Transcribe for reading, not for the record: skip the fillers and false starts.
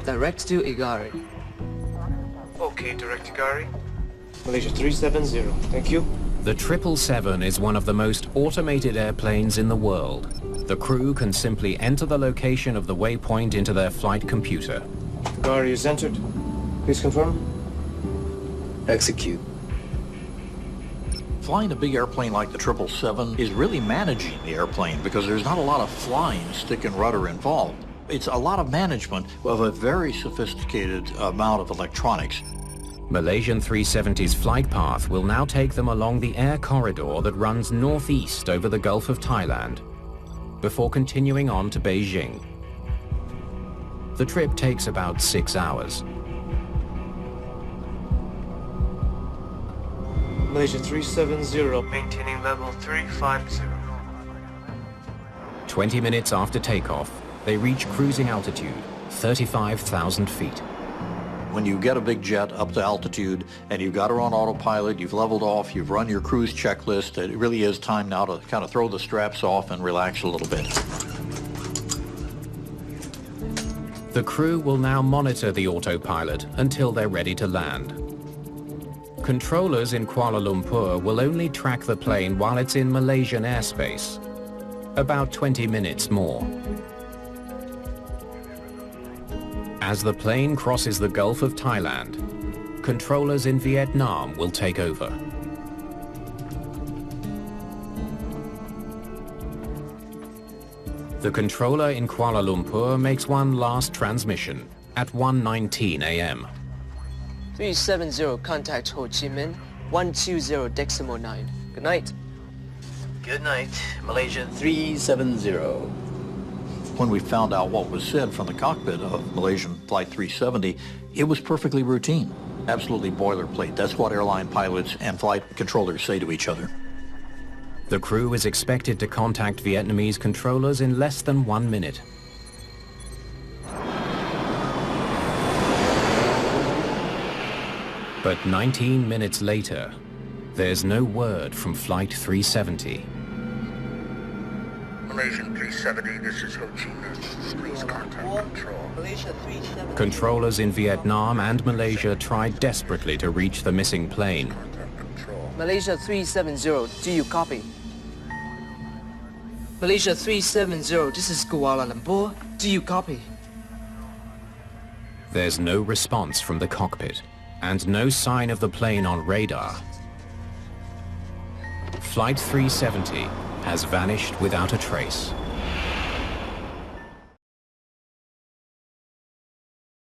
direct to Igari. Okay, direct to Gary. Malaysia 370, thank you. The 777 is one of the most automated airplanes in the world. The crew can simply enter the location of the waypoint into their flight computer. Gary is entered. Please confirm. Execute. Flying a big airplane like the 777 is really managing the airplane because there's not a lot of flying, stick and rudder involved. It's a lot of management of a very sophisticated amount of electronics. Malaysian 370's flight path will now take them along the air corridor that runs northeast over the Gulf of Thailand, before continuing on to Beijing. The trip takes about 6 hours. Malaysia 370. Maintaining level 350. 20 minutes after takeoff, they reach cruising altitude, 35,000 feet. When you get a big jet up to altitude and you've got her on autopilot, you've leveled off, you've run your cruise checklist, it really is time now to kind of throw the straps off and relax a little bit. The crew will now monitor the autopilot until they're ready to land. Controllers in Kuala Lumpur will only track the plane while it's in Malaysian airspace, about 20 minutes more. As the plane crosses the Gulf of Thailand, controllers in Vietnam will take over. The controller in Kuala Lumpur makes one last transmission at 1:19 a.m. 370, contact Ho Chi Minh, 120.9. Good night. Good night, Malaysia 370. When we found out what was said from the cockpit of Malaysian Flight 370, it was perfectly routine, absolutely boilerplate. That's what airline pilots and flight controllers say to each other. The crew is expected to contact Vietnamese controllers in less than 1 minute. But 19 minutes later, there's no word from Flight 370. Malaysian 370, this is Ho Chi Minh. Please contact control. Malaysia 370. Controllers in Vietnam and Malaysia tried desperately to reach the missing plane. Contact control. Malaysia 370, do you copy? Malaysia 370, this is Kuala Lumpur, do you copy? There's no response from the cockpit and no sign of the plane on radar. Flight 370 has vanished without a trace.